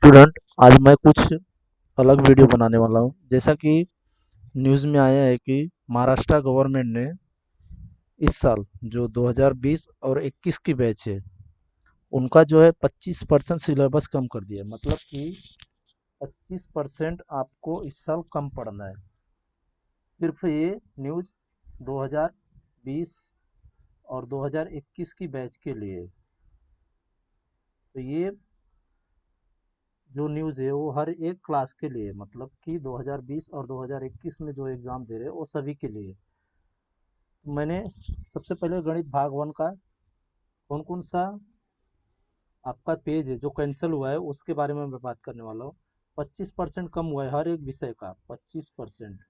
Student, आज मैं कुछ अलग वीडियो बनाने वाला हूँ। जैसा कि न्यूज़ में आया है कि महाराष्ट्र गवर्नमेंट ने इस साल जो 2020 और 21 की बैच है उनका जो है 25% सिलेबस कम कर दिया है। मतलब कि 25% आपको इस साल कम पढ़ना है। सिर्फ ये न्यूज़ 2020 और 2021 की बैच के लिए। तो ये जो न्यूज़ है वो हर एक क्लास के लिए, मतलब कि 2020 और 2021 में जो एग्ज़ाम दे रहे हैं वो सभी के लिए। तो मैंने सबसे पहले गणित भाग वन का कौन कौन सा आपका पेज है जो कैंसिल हुआ है उसके बारे में मैं बात करने वाला हूँ। 25% कम हुआ है हर एक विषय का। 25%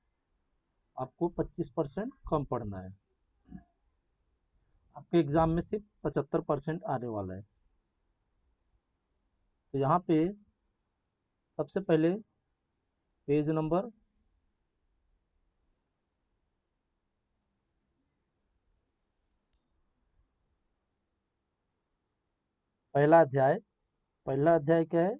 आपको 25% कम पढ़ना है। आपके एग्जाम में सिर्फ 75% आने वाला है। तो यहाँ पे सबसे पहले पेज नंबर पहला अध्याय क्या है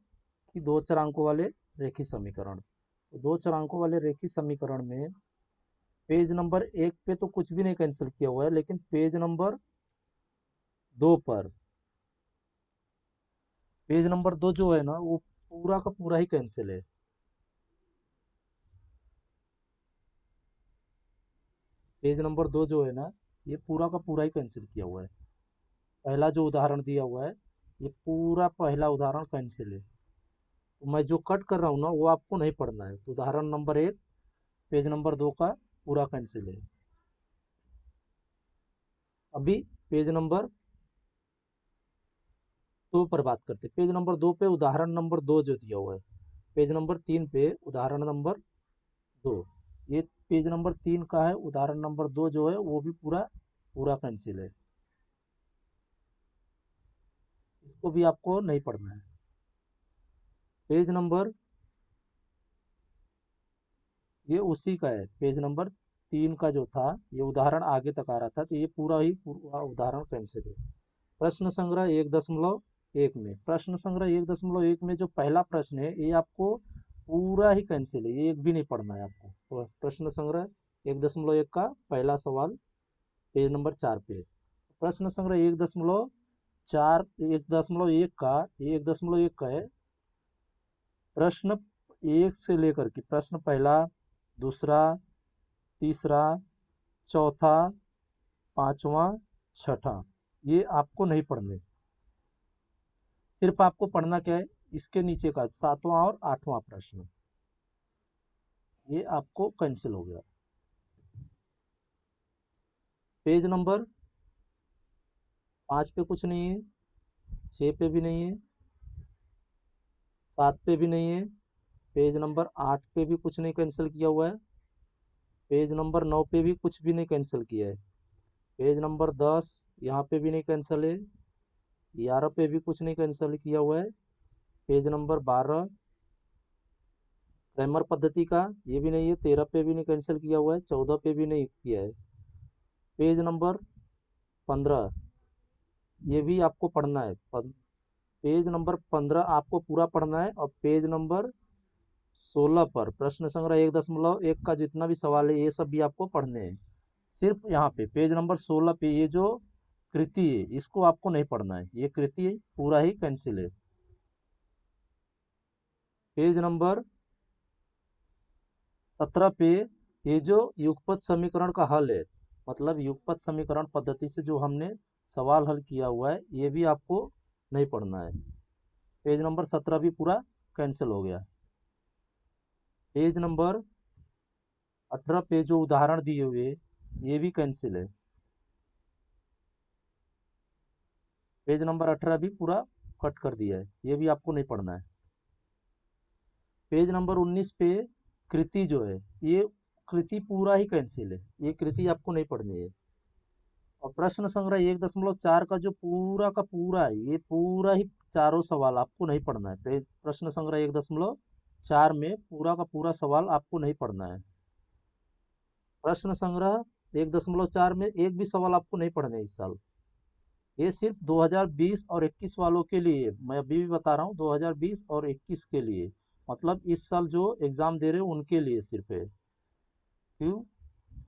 कि दो चरांकों वाले रेखीय समीकरण। तो दो चरांकों वाले रेखीय समीकरण में पेज नंबर एक पे तो कुछ भी नहीं कैंसिल किया हुआ है, लेकिन पेज नंबर दो पर पेज नंबर दो जो है ना वो पूरा का पूरा ही कैंसिल है। पेज नंबर दो जो है ना ये पूरा का पूरा ही कैंसिल किया हुआ है। पहला जो उदाहरण दिया हुआ है ये पूरा पहला उदाहरण कैंसिल है। तो मैं जो कट कर रहा हूँ ना वो आपको नहीं पढ़ना है। तो उदाहरण नंबर एक पेज नंबर दो का पूरा कैंसिल है। अभी पेज नंबर दो पर बात करते हैं। पेज नंबर दो पे उदाहरण नंबर दो जो दिया हुआ है, पेज नंबर तीन पे उदाहरण नंबर दो, ये पेज नंबर तीन का है। उदाहरण नंबर दो जो है वो भी पूरा पूरा कैंसिल है। इसको भी आपको नहीं पढ़ना है। पेज नंबर ये उसी का है। पेज नंबर तीन का जो था ये उदाहरण आगे तक आ रहा था, तो ये पूरा ही पूरा उदाहरण कैंसिल है। प्रश्न संग्रह 1.1 में, प्रश्न संग्रह 1.1 में जो पहला प्रश्न है ये आपको पूरा ही कैंसिल है, ये एक भी नहीं पढ़ना है आपको। तो प्रश्न संग्रह 1.1 का पहला सवाल पेज नंबर चार पे। प्रश्न संग्रह 1.1 का है। प्रश्न एक से लेकर के प्रश्न पहला, दूसरा, तीसरा, चौथा, पांचवा, छठा, ये आपको नहीं पढ़ने। सिर्फ आपको पढ़ना क्या है, इसके नीचे का सातवां और आठवां प्रश्न, ये आपको कैंसिल हो गया। पेज नंबर पांच पे कुछ नहीं है, छह पे भी नहीं है, सात पे भी नहीं है, पेज नंबर आठ पे भी कुछ नहीं कैंसिल किया हुआ है, पेज नंबर नौ पे भी कुछ भी नहीं कैंसिल किया है, पेज नंबर 10 यहाँ पे भी नहीं कैंसिल है, 11 पे भी कुछ नहीं कैंसिल किया हुआ है, पेज नंबर 12 ग्रामर पद्धति का ये भी नहीं है, 13 पे भी नहीं कैंसिल किया हुआ है, 14 पे भी नहीं किया है, पेज नंबर 15 ये भी आपको पढ़ना है। पेज नंबर 15 आपको पूरा पढ़ना है। और पेज नंबर 16 पर प्रश्न संग्रह 1.1 का जितना भी सवाल है ये सब भी आपको पढ़ने हैं। सिर्फ यहाँ पे पेज नंबर 16 पे ये जो कृति है इसको आपको नहीं पढ़ना है, ये कृति पूरा ही कैंसिल है। पेज नंबर 17 पे ये जो युगपत समीकरण का हल है, मतलब युगपत समीकरण पद्धति से जो हमने सवाल हल किया हुआ है ये भी आपको नहीं पढ़ना है। पेज नंबर 17 भी पूरा कैंसिल हो गया। पेज नंबर 18 पे जो उदाहरण दिए हुए ये भी कैंसिल है। पेज नंबर 18 भी पूरा कट कर दिया है, ये भी आपको नहीं पढ़ना है। पेज नंबर 19 पे कृति जो है ये कृति पूरा ही कैंसिल है, ये कृति आपको नहीं पढ़नी है। और प्रश्न संग्रह 1.4 का जो पूरा का पूरा है ये पूरा ही चारों सवाल आपको नहीं पढ़ना है। प्रश्न संग्रह 1.4 में पूरा का पूरा सवाल आपको नहीं पढ़ना है। प्रश्न संग्रह 1.4 में एक भी सवाल आपको नहीं पढ़ने इस साल। ये सिर्फ 2020 और 21 वालों के लिए, मैं अभी भी बता रहा हूँ, 2020 और 21 के लिए, मतलब इस साल जो एग्जाम दे रहे हो उनके लिए सिर्फ है। क्यों?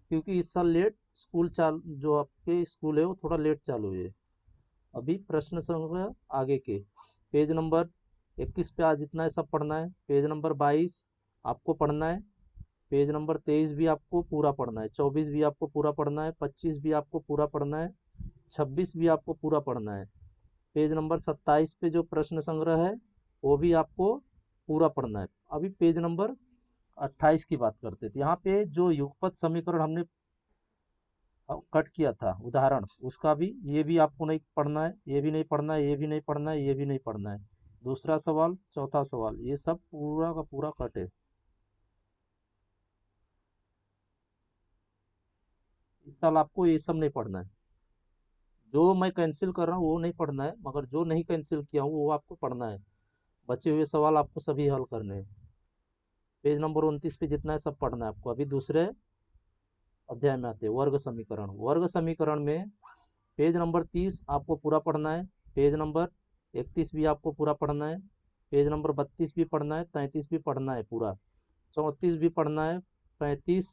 क्योंकि इस साल लेट स्कूल चाल जो आपके स्कूल है वो थोड़ा लेट चालू है। अभी प्रश्न संग्रह आगे के, पेज नंबर 21 पे आज इतना है सब पढ़ना है। पेज नंबर 22 आपको पढ़ना है। पेज नंबर 23 भी आपको पूरा पढ़ना है। 24 भी आपको पूरा पढ़ना है। 25 भी आपको पूरा पढ़ना है। 26 भी आपको पूरा पढ़ना है। पेज नंबर 27 पे जो प्रश्न संग्रह है वो भी आपको पूरा पढ़ना है। अभी पेज नंबर 28 की बात करते थे। यहाँ पे जो युगपत समीकरण हमने कट किया था उदाहरण, उसका भी, ये भी आपको नहीं पढ़ना है, ये भी नहीं पढ़ना है, ये भी नहीं पढ़ना है, ये भी नहीं पढ़ना है। दूसरा सवाल, चौथा सवाल, ये सब पूरा का पूरा कट है। इस साल आपको ये सब नहीं पढ़ना है। जो मैं कैंसिल कर रहा हूँ वो नहीं पढ़ना है, मगर जो नहीं कैंसिल किया हूँ वो आपको पढ़ना है। बचे हुए सवाल आपको सभी हल करने हैं। पेज नंबर 29 पे जितना है सब पढ़ना है आपको। अभी दूसरे अध्याय में आते हैं, वर्ग समीकरण। वर्ग समीकरण में पेज नंबर 30 आपको पूरा पढ़ना है। पेज नंबर 31 भी आपको पूरा पढ़ना है। पेज नंबर 32 भी पढ़ना है। 33 भी पढ़ना है पूरा। 34 भी पढ़ना है। 35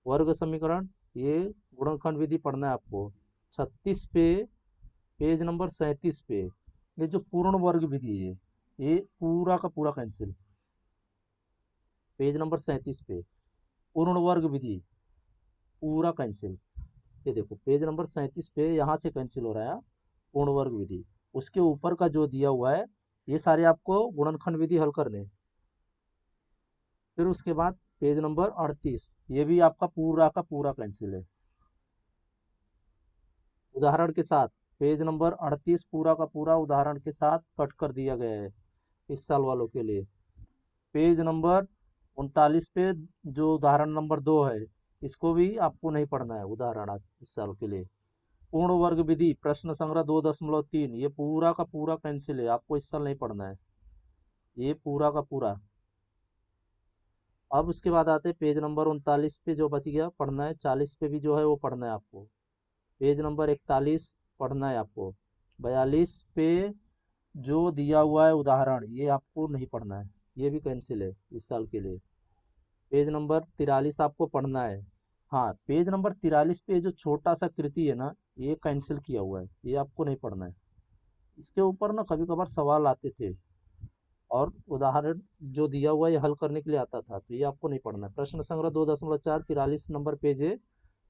वर्ग समीकरण, ये गुणनखंड विधि पढ़ना है आपको। 36 पे, पेज नंबर 37 पे, ये जो पूर्ण वर्ग विधि है ये पूरा का पूरा कैंसिल। पेज नंबर 37 पे पूर्ण वर्ग विधि पूरा कैंसिल। ये देखो पेज नंबर 37 पे यहाँ से कैंसिल हो रहा है पूर्ण वर्ग विधि। उसके ऊपर का जो दिया हुआ है ये सारे आपको गुणनखंड विधि हल करने हैं। फिर उसके बाद पेज नंबर 38, ये भी आपका पूरा का पूरा कैंसिल है उदाहरण के साथ। पेज नंबर 38 पूरा का पूरा उदाहरण के साथ कट कर दिया गया है इस साल वालों के लिए। पेज नंबर 39 पे जो उदाहरण नंबर 2 है, इसको भी आपको नहीं पढ़ना है उदाहरण आज इस साल के लिए। पूर्ण वर्ग विधि प्रश्न संग्रह 2.3, ये पूरा का पूरा कैंसिल है, आपको इस साल नहीं पढ़ना है ये पूरा का पूरा। अब उसके बाद आते हैं पेज नंबर 39 पे जो बच गया पढ़ना है। 40 पे भी जो है वो पढ़ना है आपको। पेज नंबर 41 पढ़ना है आपको। 42 पे जो दिया हुआ है उदाहरण ये आपको नहीं पढ़ना है, ये भी कैंसिल है इस साल के लिए। पेज नंबर 43 आपको पढ़ना है। हाँ, पेज नंबर 43 पे जो छोटा सा कृति है ना, ये कैंसिल किया हुआ है, ये आपको नहीं पढ़ना है। इसके ऊपर ना कभी कभार सवाल आते थे और उदाहरण जो दिया हुआ है ये हल करने के लिए आता था, तो ये आपको नहीं पढ़ना है। प्रश्न संग्रह 2.4 43 नंबर पेज है,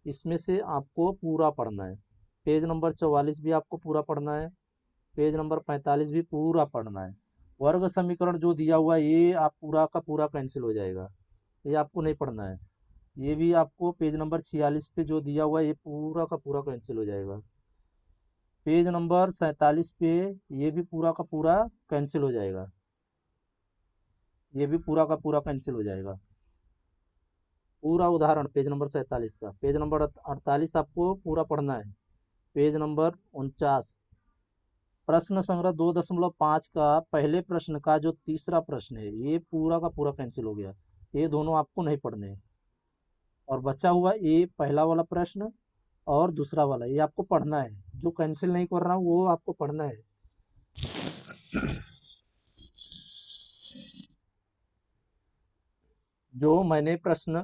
इसमें से आपको पूरा पढ़ना है। पेज नंबर 44 भी आपको पूरा पढ़ना है। पेज नंबर 45 भी पूरा पढ़ना है। वर्ग समीकरण जो दिया हुआ है ये आप पूरा का पूरा कैंसिल हो जाएगा, ये आपको नहीं पढ़ना है। ये भी आपको पेज नंबर 46 पे जो दिया हुआ है ये पूरा का पूरा कैंसिल हो जाएगा। पेज नंबर 47 पे ये भी पूरा का पूरा कैंसिल हो जाएगा, ये भी पूरा का पूरा कैंसिल हो जाएगा। पूरा उदाहरण पेज नंबर 47 का। पेज नंबर 48 आपको पूरा पढ़ना है। पेज नंबर 49 प्रश्न संग्रह 2.5 का पहले प्रश्न का जो तीसरा प्रश्न है ये पूरा का पूरा कैंसिल हो गया, ये दोनों आपको नहीं पढ़ने हैं। और बचा हुआ ये पहला वाला प्रश्न और दूसरा वाला ये आपको पढ़ना है। जो कैंसिल नहीं कर रहा हूँ वो आपको पढ़ना है। जो मैंने प्रश्न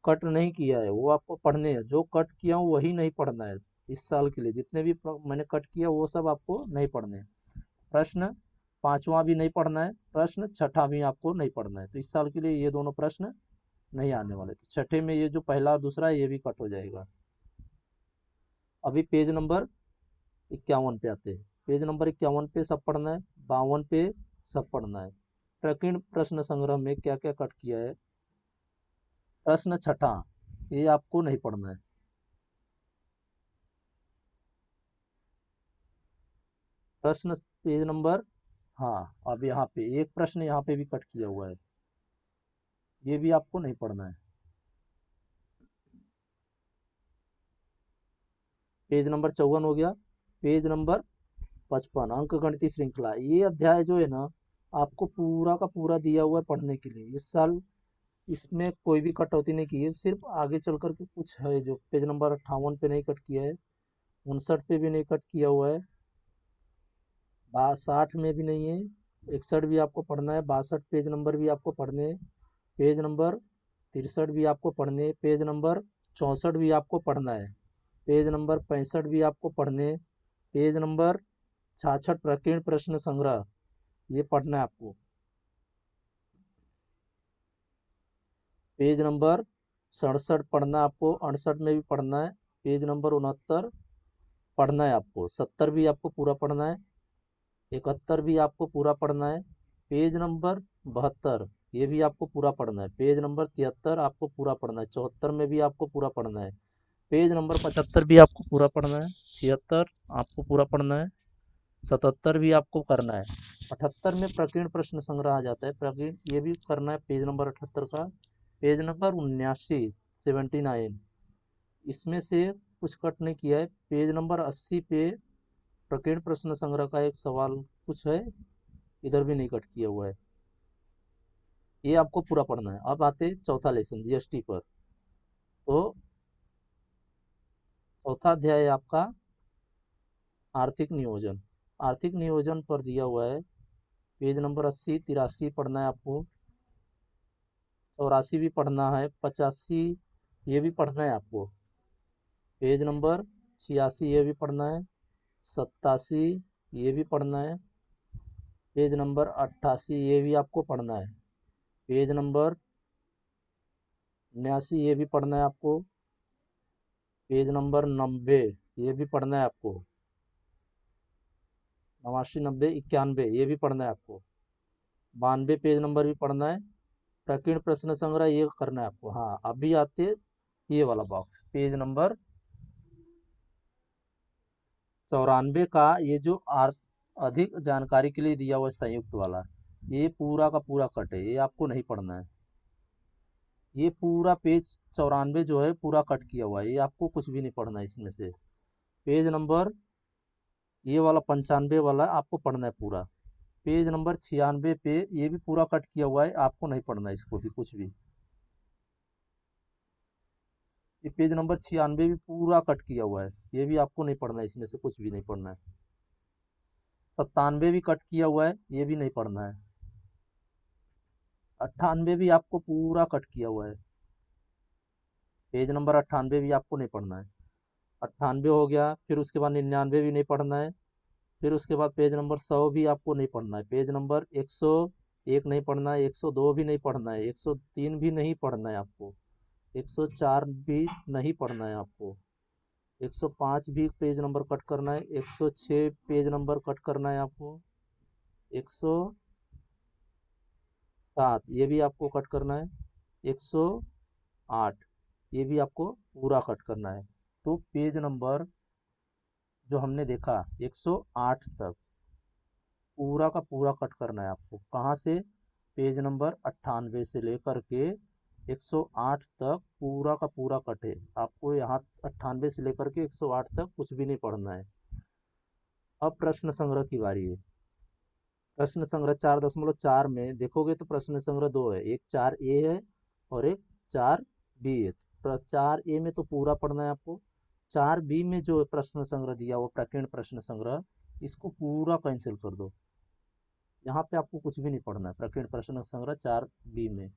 कट नहीं किया है वो आपको पढ़ने हैं, जो कट किया हूँ वही नहीं पढ़ना है। इस साल के लिए जितने भी मैंने कट किया वो सब आपको नहीं पढ़ने हैं। प्रश्न पांचवा भी नहीं पढ़ना है, प्रश्न छठा भी आपको नहीं पढ़ना है। तो इस साल के लिए ये दोनों प्रश्न नहीं आने वाले। तो छठे में ये जो पहला और दूसरा है ये भी कट हो जाएगा। अभी पेज नंबर 51 पे आते हैं। पेज नंबर 51 पे सब पढ़ना है। 52 पे सब पढ़ना है। प्रकीर्ण प्रश्न संग्रह में क्या क्या कट किया है। प्रश्न छठा ये आपको नहीं पढ़ना है। प्रश्न पेज नंबर, हाँ, अब यहाँ पे एक प्रश्न यहाँ पे भी कट किया हुआ है, ये भी आपको नहीं पढ़ना है। पेज नंबर 54 हो गया। पेज नंबर 55 अंक गणितीय श्रृंखला, ये अध्याय जो है ना आपको पूरा का पूरा दिया हुआ है पढ़ने के लिए। इस साल इसमें कोई भी कटौती नहीं की है, सिर्फ आगे चल करके कुछ है जो पेज नंबर 58 पे नहीं कट किया है 59 पे भी नहीं कट किया हुआ है, 60 में भी नहीं है, 61 भी आपको पढ़ना है, 62 पेज नंबर भी आपको पढ़ने हैं, पेज नंबर 63 भी आपको पढ़ने हैं, पेज नंबर 64 भी आपको पढ़ना है, पेज नंबर 65 भी आपको पढ़ने हैं, पेज नंबर 66 प्रकीर्ण प्रश्न संग्रह ये पढ़ना है आपको, पेज नंबर 67 पढ़ना है आपको, 68 में भी पढ़ना है, पेज नंबर 69 पढ़ना है आपको, 70 भी आपको पूरा पढ़ना है, 71 भी आपको पूरा पढ़ना है, पेज नंबर 72 ये भी आपको पूरा पढ़ना है, पेज नंबर 73 आपको पूरा पढ़ना है, 74 में भी आपको पूरा पढ़ना है, पेज नंबर 75 भी आपको पूरा पढ़ना है, 76 आपको पूरा पढ़ना है, 77 भी आपको करना है, 78 में प्रकीर्ण प्रश्न संग्रह आ जाता है, प्रकीर्ण ये भी करना है पेज नंबर 78 का, पेज नंबर 79 इसमें से कुछ कट नहीं किया है, पेज नंबर 80 पे प्रकीर्ण प्रश्न संग्रह का एक सवाल कुछ है, इधर भी नहीं कट किया हुआ है, ये आपको पूरा पढ़ना है। अब आते हैं चौथा लेसन जीएसटी पर। तो चौथा अध्याय है आपका आर्थिक नियोजन। आर्थिक नियोजन पर दिया हुआ है पेज नंबर 80 83 पढ़ना है आपको, 84 भी पढ़ना है, 85 ये भी पढ़ना है आपको, पेज नंबर 86 ये भी पढ़ना है, 87 ये भी पढ़ना है, पेज नंबर 88 ये भी आपको पढ़ना है, पेज नंबर 79 ये भी पढ़ना है आपको, पेज नंबर 90 ये भी पढ़ना है आपको, 89 90 91 ये भी पढ़ना है आपको, 92 पेज नंबर भी पढ़ना है, प्रकीर्ण प्रश्न संग्रह ये करना है आपको। हाँ अभी आते ये वाला बॉक्स पेज नंबर 94 का, ये जो अधिक जानकारी के लिए दिया हुआ है संयुक्त वाला, ये पूरा का पूरा कट है, ये आपको नहीं पढ़ना है, ये पूरा पेज 94 जो है पूरा कट किया हुआ है, ये आपको कुछ भी नहीं पढ़ना है इसमें से। पेज नंबर ये वाला 95 वाला आपको पढ़ना है पूरा, पेज नंबर 96 पे ये भी पूरा कट किया हुआ है, आपको नहीं पढ़ना है इसको भी कुछ भी, ये पेज नंबर 96 भी पूरा कट किया हुआ है, ये भी आपको नहीं पढ़ना है, इसमें से कुछ भी नहीं पढ़ना है। 97 भी कट किया हुआ है, ये भी नहीं पढ़ना है। 98 भी आपको पूरा कट किया हुआ है, पेज नंबर 98 भी आपको नहीं पढ़ना है। 98 हो गया, फिर उसके बाद 99 भी नहीं पढ़ना है, फिर उसके बाद पेज नंबर 100 भी आपको नहीं पढ़ना है, पेज नंबर 101 नहीं पढ़ना है, 102 भी नहीं पढ़ना है, 103 भी नहीं पढ़ना है आपको, 104 भी नहीं पढ़ना है आपको, 105 भी पेज नंबर कट करना है, 106 पेज नंबर कट करना है आपको, 107 ये भी आपको कट करना है, 108 ये भी आपको पूरा कट करना है। तो पेज नंबर जो हमने देखा 108 तक पूरा का पूरा कट करना है आपको, कहाँ से, पेज नंबर 98 से लेकर के 108 तक पूरा का पूरा कट है आपको, यहाँ 98 से लेकर के 108 तक कुछ भी नहीं पढ़ना है। अब प्रश्न संग्रह की बारी है। प्रश्न संग्रह 4.4 में देखोगे तो प्रश्न संग्रह दो है, एक 4A है और एक 4B है। 4A में तो पूरा पढ़ना है आपको, 4B में जो प्रश्न संग्रह दिया वो प्रकीर्ण प्रश्न संग्रह, इसको पूरा कैंसिल कर दो, यहाँ पे आपको कुछ भी नहीं पढ़ना है, प्रकीर्ण प्रश्न संग्रह 4B में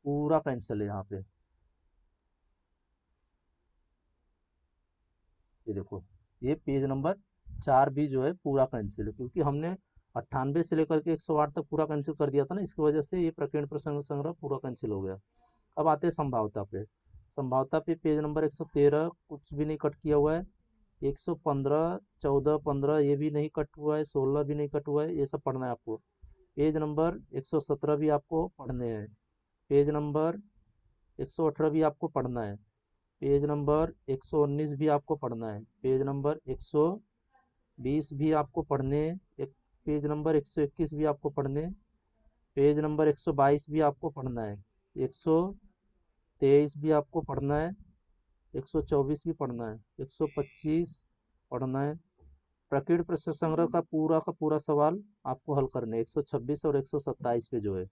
पूरा कैंसिल है यहाँ पे। ये देखो ये पेज नंबर 4B जो है पूरा कैंसिल है, क्योंकि हमने 98 से लेकर के 108 तक पूरा कैंसिल कर दिया था ना, इसकी वजह से ये प्रकीर्ण प्रश्न संग्रह पूरा कैंसिल हो गया। अब आते हैं संभावता पे। संभावता पे पेज नंबर 113 कुछ भी नहीं कट किया हुआ है, 115 14 15 ये भी नहीं कट हुआ है, 16 भी नहीं कट हुआ है, ये सब पढ़ना है आपको। पेज नंबर 117 भी आपको पढ़ने हैं, पेज नंबर 118 भी आपको पढ़ना है, पेज नंबर 119 भी आपको पढ़ना है, पेज नंबर 120 भी आपको पढ़ने, एक पेज नंबर 121 भी आपको पढ़ने, पेज नंबर 122 भी आपको पढ़ना है, 123 भी आपको पढ़ना है, 124 भी पढ़ना है, 125 पढ़ना है। प्रकीर्ण प्रश्न संग्रह का पूरा सवाल आपको हल करने 126 और 127 पे जो है,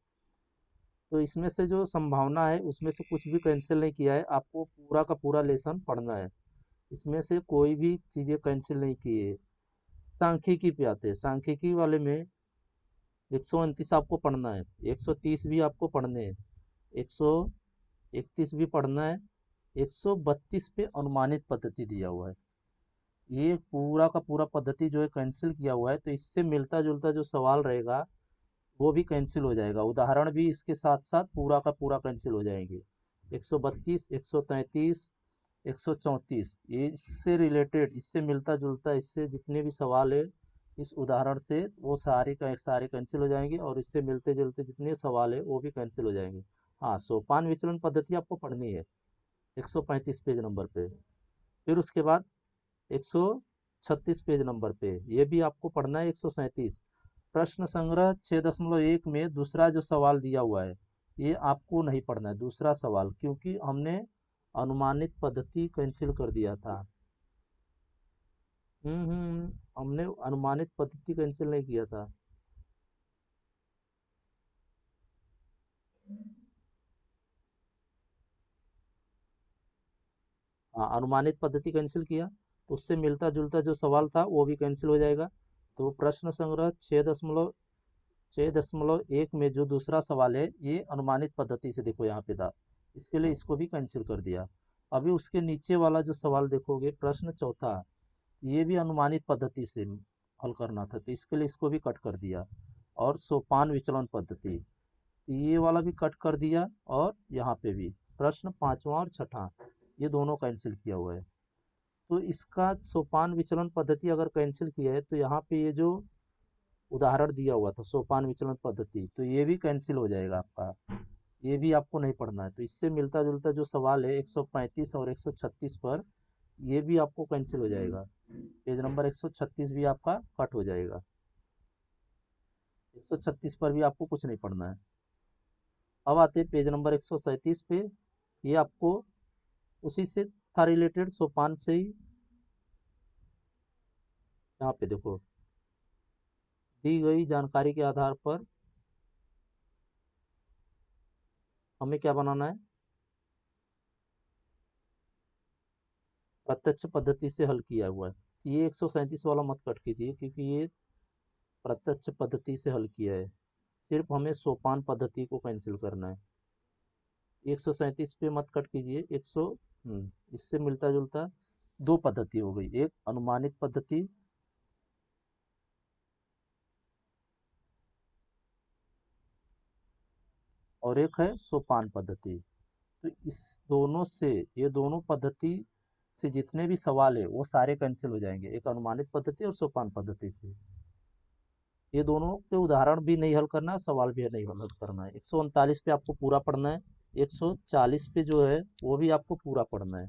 तो इसमें से जो संभावना है उसमें से कुछ भी कैंसिल नहीं किया है, आपको पूरा का पूरा लेसन पढ़ना है। इसमें से कोई भी चीजें कैंसिल नहीं किए। सांख्यिकी पे आते हैं, सांख्यिकी वाले में 129 आपको पढ़ना है, 130 भी आपको पढ़ने हैं, 131 भी पढ़ना है, 132 पे अनुमानित पद्धति दिया हुआ है। ये पूरा का पूरा पद्धति जो है कैंसिल किया हुआ है, तो इससे मिलता जुलता जो सवाल रहेगा वो भी कैंसिल हो जाएगा, उदाहरण भी इसके साथ साथ पूरा का पूरा कैंसिल हो जाएंगे। 132, 133, 134 ये इससे रिलेटेड, इससे मिलता जुलता, इससे जितने भी सवाल है इस उदाहरण से, वो सारे कैंसिल हो जाएंगे, और इससे मिलते जुलते जितने सवाल है वो भी कैंसिल हो जाएंगे। हाँ, सोपान विचलन पद्धति आपको पढ़नी है 135 पेज नंबर पे। फिर उसके बाद 136 पेज नंबर पे ये भी आपको पढ़ना है। 137 प्रश्न संग्रह 6.1 में दूसरा जो सवाल दिया हुआ है ये आपको नहीं पढ़ना है, दूसरा सवाल, क्योंकि हमने अनुमानित पद्धति कैंसिल कर दिया था। हमने अनुमानित पद्धति कैंसिल नहीं किया था। हाँ, अनुमानित पद्धति कैंसिल किया तो उससे मिलता जुलता जो सवाल था वो भी कैंसिल हो जाएगा। तो प्रश्न संग्रह 6.1 में जो दूसरा सवाल है ये अनुमानित पद्धति से, देखो यहाँ पे था, इसके लिए इसको भी कैंसिल कर दिया। अभी उसके नीचे वाला जो सवाल देखोगे, प्रश्न चौथा, ये भी अनुमानित पद्धति से हल करना था, तो इसके लिए इसको भी कट कर दिया। और सोपान विचलन पद्धति, तो ये वाला भी कट कर दिया, और यहाँ पे भी प्रश्न पांचवा और छठा ये दोनों कैंसिल किया हुआ है। तो इसका सोपान विचलन पद्धति अगर कैंसिल किया है तो यहाँ पे ये जो उदाहरण दिया हुआ था सोपान विचलन पद्धति, तो ये भी कैंसिल हो जाएगा आपका, ये भी आपको नहीं पढ़ना है। तो इससे मिलता जुलता जो सवाल है 135 और 136 पर, ये भी आपको कैंसिल हो जाएगा, पेज नंबर 136 भी आपका कट हो जाएगा। 136 पर भी आपको कुछ नहीं पढ़ना है। अब आते हैं पेज नंबर 137 पे, ये आपको उसी से था रिलेटेड, सोपान से ही। यहाँ पे देखो, दी गई जानकारी के आधार पर हमें क्या बनाना है, प्रत्यक्ष पद्धति से हल किया हुआ है। ये 137 वाला मत कट कीजिए, क्योंकि ये प्रत्यक्ष पद्धति से हल किया है, सिर्फ हमें सोपान पद्धति को कैंसिल करना है। 137 पे मत कट कीजिए। 100 इससे मिलता जुलता दो पद्धति हो गई, एक अनुमानित पद्धति और एक है सोपान पद्धति। तो इस दोनों से, ये दोनों पद्धति से जितने भी सवाल है वो सारे कैंसिल हो जाएंगे, एक अनुमानित पद्धति और सोपान पद्धति से। ये दोनों के उदाहरण भी नहीं हल करना है, सवाल भी नहीं हल करना है। 139 पे आपको पूरा पढ़ना है, 140 पे जो है वो भी आपको पूरा पढ़ना है।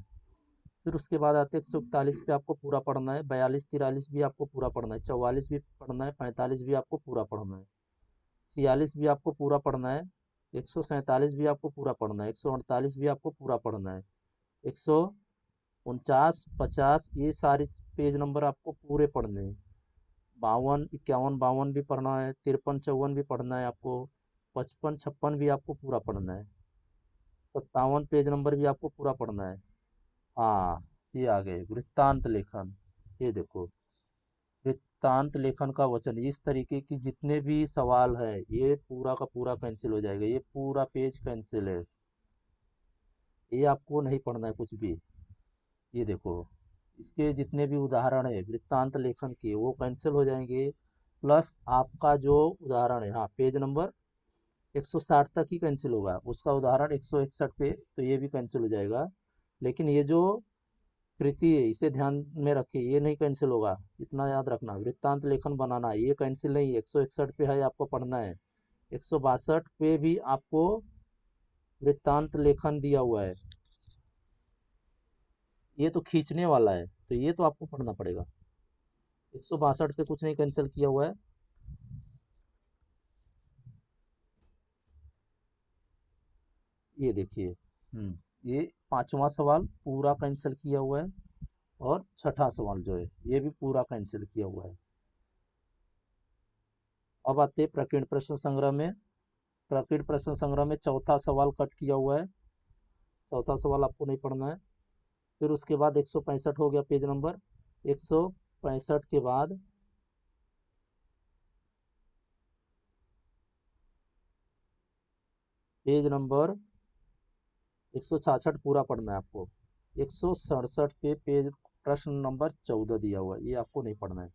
फिर उसके बाद आते 141 पे आपको पूरा पढ़ना है, 42 43 भी आपको पूरा पढ़ना है, 44 भी पढ़ना है, 45 भी आपको पूरा पढ़ना है, 46 भी आपको पूरा पढ़ना है, 147 भी आपको पूरा पढ़ना है, 148 भी आपको पूरा पढ़ना है, 149 50 ये सारे पेज नंबर आपको पूरे पढ़ने हैं। 52 51 52 भी पढ़ना है, 53 54 भी पढ़ना है आपको, 55 56 भी आपको पूरा पढ़ना है, 57 पेज नंबर भी आपको पूरा पढ़ना है। हाँ, ये आ गए वृत्तांत लेखन। ये देखो, वृत्तांत लेखन का वचन, इस तरीके की जितने भी सवाल है ये पूरा का पूरा कैंसिल हो जाएगा, ये पूरा पेज कैंसिल है, ये आपको नहीं पढ़ना है कुछ भी। ये देखो, इसके जितने भी उदाहरण है वृत्तांत लेखन के वो कैंसिल हो जाएंगे, प्लस आपका जो उदाहरण है, हाँ, पेज नंबर 160 तक ही कैंसिल होगा, उसका उदाहरण 161 पे, तो ये भी कैंसिल हो जाएगा। लेकिन ये जो कृति है इसे ध्यान में रखिए, ये नहीं कैंसिल होगा, इतना याद रखना। वृत्तांत लेखन बनाना है, ये कैंसिल नहीं, 161 पे है आपको पढ़ना है। 162 पे भी आपको वृत्तांत लेखन दिया हुआ है, ये तो खींचने वाला है, तो ये तो आपको पढ़ना पड़ेगा। 162 पे कुछ नहीं कैंसिल किया हुआ है। ये देखिए, ये पांचवा सवाल पूरा कैंसिल किया हुआ है, और छठा सवाल जो है ये भी पूरा कैंसिल किया हुआ है। अब आते हैं प्रकीर्ण प्रश्न संग्रह में। प्रकीर्ण प्रश्न संग्रह में चौथा सवाल कट किया हुआ है, चौथा सवाल आपको नहीं पढ़ना है। फिर उसके बाद 165 हो गया पेज नंबर। 165 के बाद पेज नंबर 166 पूरा पढ़ना है आपको। 167 पे पेज प्रश्न नंबर 14 दिया हुआ है, ये आपको नहीं पढ़ना है।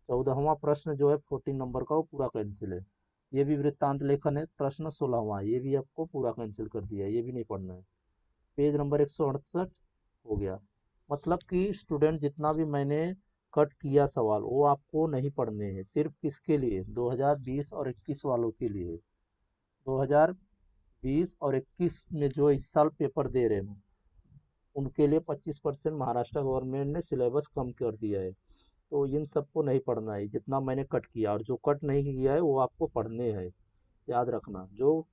14वां प्रश्न जो है 14 नंबर का, वो पूरा कैंसिल है। ये भी वृत्तांत लेखन है। प्रश्न 16वां, ये भी आपको पूरा कैंसिल कर दिया है, ये भी नहीं पढ़ना है। पेज नंबर 168 हो गया। मतलब कि स्टूडेंट जितना भी मैंने कट किया सवाल, वो आपको नहीं पढ़ने हैं। सिर्फ किसके लिए? 2020 और 21 वालों के लिए। 2020 और 21 में जो इस साल पेपर दे रहे हैं, उनके लिए 25% महाराष्ट्र गवर्नमेंट ने सिलेबस कम कर दिया है। तो इन सबको नहीं पढ़ना है, जितना मैंने कट किया। और जो कट नहीं किया है वो आपको पढ़ने हैं। याद रखना, जो